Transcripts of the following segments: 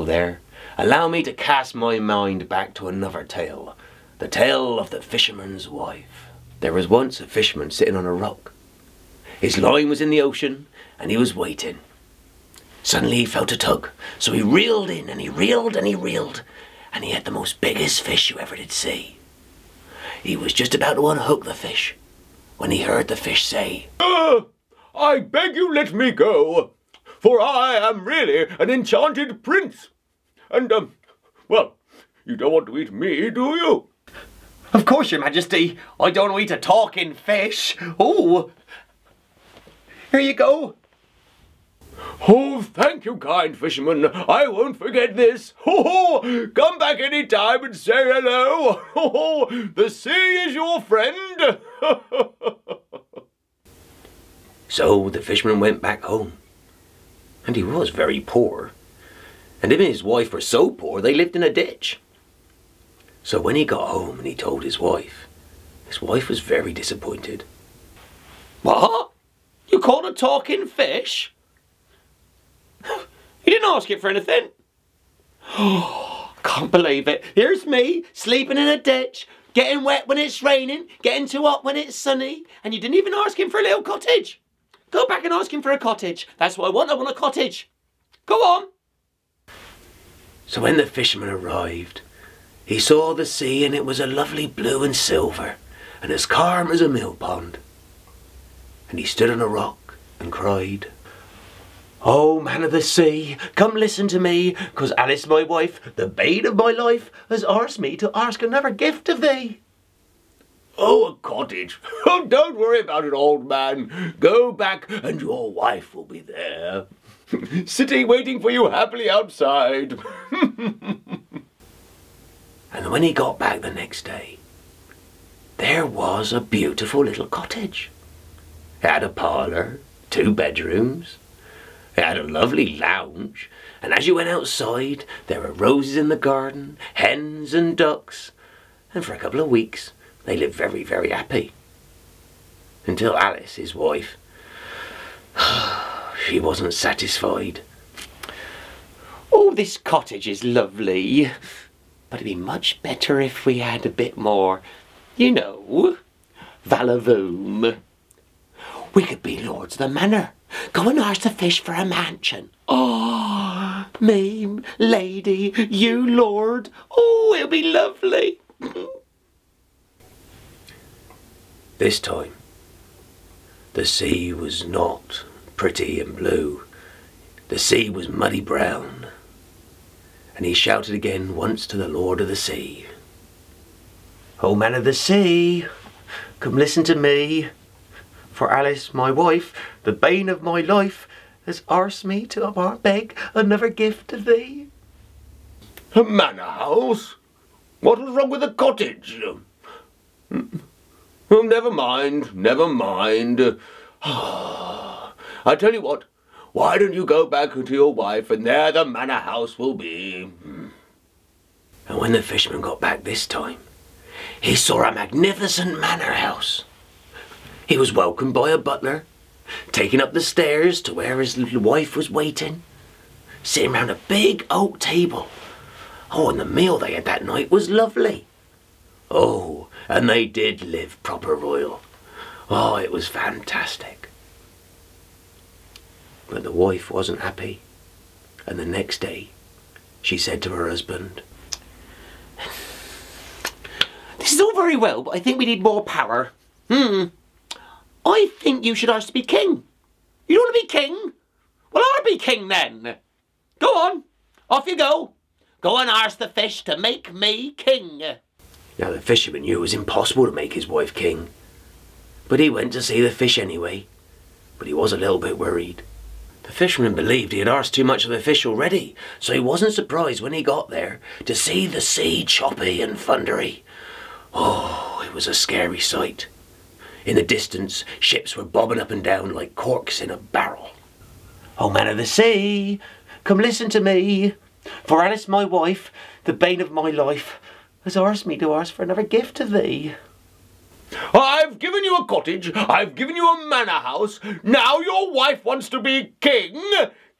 there, allow me to cast my mind back to another tale. The tale of the Fisherman's Wife. There was once a fisherman sitting on a rock. His line was in the ocean, and he was waiting. Suddenly he felt a tug, so he reeled in, and he reeled, and he reeled, and he had the most biggest fish you ever did see. He was just about to unhook the fish, when he heard the fish say, I beg you let me go, for I am really an enchanted prince. And, well, you don't want to eat me, do you? Of course, your majesty. I don't want to eat a talking fish. Oh, here you go. Oh, thank you, kind fisherman. I won't forget this. Come back any time and say hello. The sea is your friend. So the fisherman went back home. And he was very poor. And him and his wife were so poor they lived in a ditch. So when he got home and he told his wife was very disappointed. What? You caught a talking fish? You didn't ask it for anything. Oh, can't believe it. Here's me, sleeping in a ditch, getting wet when it's raining, getting too hot when it's sunny, and you didn't even ask him for a little cottage. Go back and ask him for a cottage. That's what I want a cottage. Go on. So when the fisherman arrived, he saw the sea, and it was a lovely blue and silver, and as calm as a mill pond. And he stood on a rock and cried, "Oh, man of the sea, come listen to me, 'cause Alice, my wife, the bane of my life, has asked me to ask another gift of thee." Oh, a cottage. Oh, don't worry about it, old man. Go back and your wife will be there, sitting waiting for you happily outside. And when he got back the next day, there was a beautiful little cottage. It had a parlour, 2 bedrooms. It had a lovely lounge, and as you went outside, there were roses in the garden, hens and ducks, and for a couple of weeks, they lived very, very happy. Until Alice, his wife, she wasn't satisfied. "Oh, this cottage is lovely, but it'd be much better if we had a bit more, you know, valavoom. We could be lords of the manor. Go and ask the fish for a mansion. Oh, me, lady, you lord. Oh, it'll be lovely." This time, the sea was not pretty and blue. The sea was muddy brown. And he shouted again once to the Lord of the Sea. "Oh, man of the sea, come listen to me. For Alice, my wife, the bane of my life, has asked me to beg another gift of thee." A manor house? What was wrong with the cottage? Oh, never mind, never mind. I tell you what, why don't you go back to your wife, and there the manor house will be. And when the fisherman got back this time, he saw a magnificent manor house. He was welcomed by a butler, taken up the stairs to where his little wife was waiting, sitting round a big oak table. Oh, and the meal they had that night was lovely. Oh, and they did live proper royal. Oh, it was fantastic. But the wife wasn't happy, and the next day she said to her husband, "This is all very well, but I think we need more power. I think you should ask to be king. You don't want to be king? Well, I'll be king then. Go on, off you go. Go and ask the fish to make me king." Now the fisherman knew it was impossible to make his wife king, but he went to see the fish anyway. But he was a little bit worried. The fisherman believed he had asked too much of the fish already, so he wasn't surprised when he got there to see the sea choppy and thundery. Oh, it was a scary sight. In the distance, ships were bobbing up and down like corks in a barrel. "Oh, man of the sea, come listen to me. For Alice, my wife, the bane of my life, has asked me to ask for another gift to thee." I've given you a cottage, I've given you a manor house, now your wife wants to be king?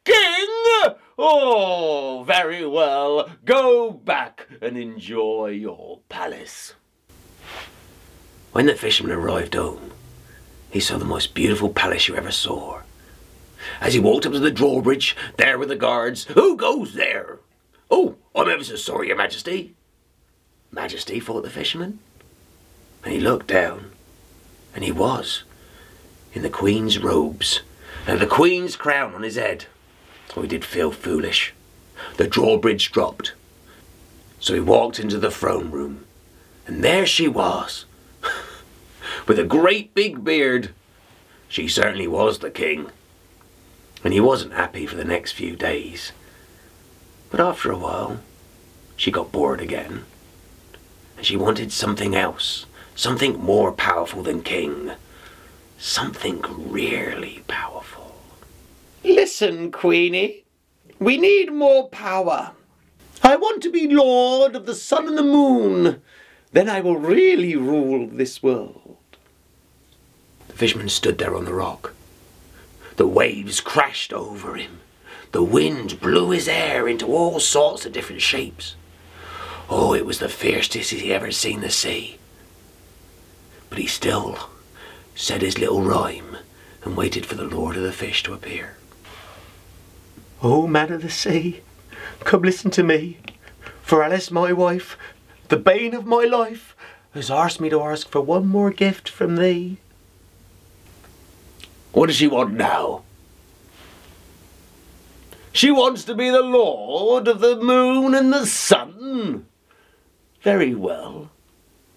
King? Oh, very well. Go back and enjoy your palace. When the fisherman arrived home, he saw the most beautiful palace you ever saw. As he walked up to the drawbridge, there were the guards. "Who goes there?" "Oh, I'm ever so sorry, Your Majesty." "Majesty," thought the fisherman. And he looked down, and he was in the Queen's robes, and the Queen's crown on his head. Oh, he did feel foolish. The drawbridge dropped. So he walked into the throne room, and there she was, with a great big beard. She certainly was the king. And he wasn't happy for the next few days. But after a while, she got bored again. And she wanted something else, something more powerful than king. Something really powerful. "Listen, Queenie, we need more power. I want to be Lord of the Sun and the Moon. Then I will really rule this world." The fisherman stood there on the rock. The waves crashed over him. The wind blew his hair into all sorts of different shapes. Oh, it was the fiercest he ever seen the sea. But he still said his little rhyme and waited for the Lord of the Fish to appear. "Oh, man of the sea, come listen to me, for Alice, my wife, the bane of my life, has asked me to ask for one more gift from thee." What does she want now? She wants to be the Lord of the Moon and the Sun. "Very well.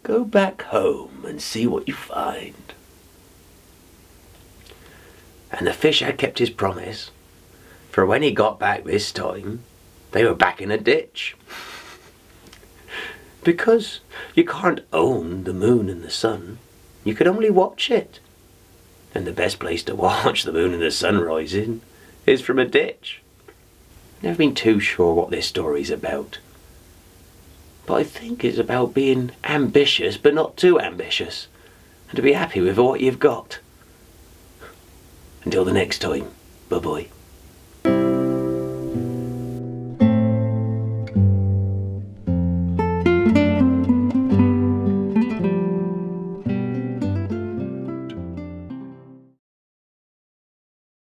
Go back home and see what you find." And the fish had kept his promise, for when he got back this time, they were back in a ditch. Because you can't own the moon and the sun, you can only watch it. And the best place to watch the moon and the sun rising is from a ditch. Never been too sure what this story's about. But I think it's about being ambitious, but not too ambitious. And to be happy with what you've got. Until the next time, bye-bye.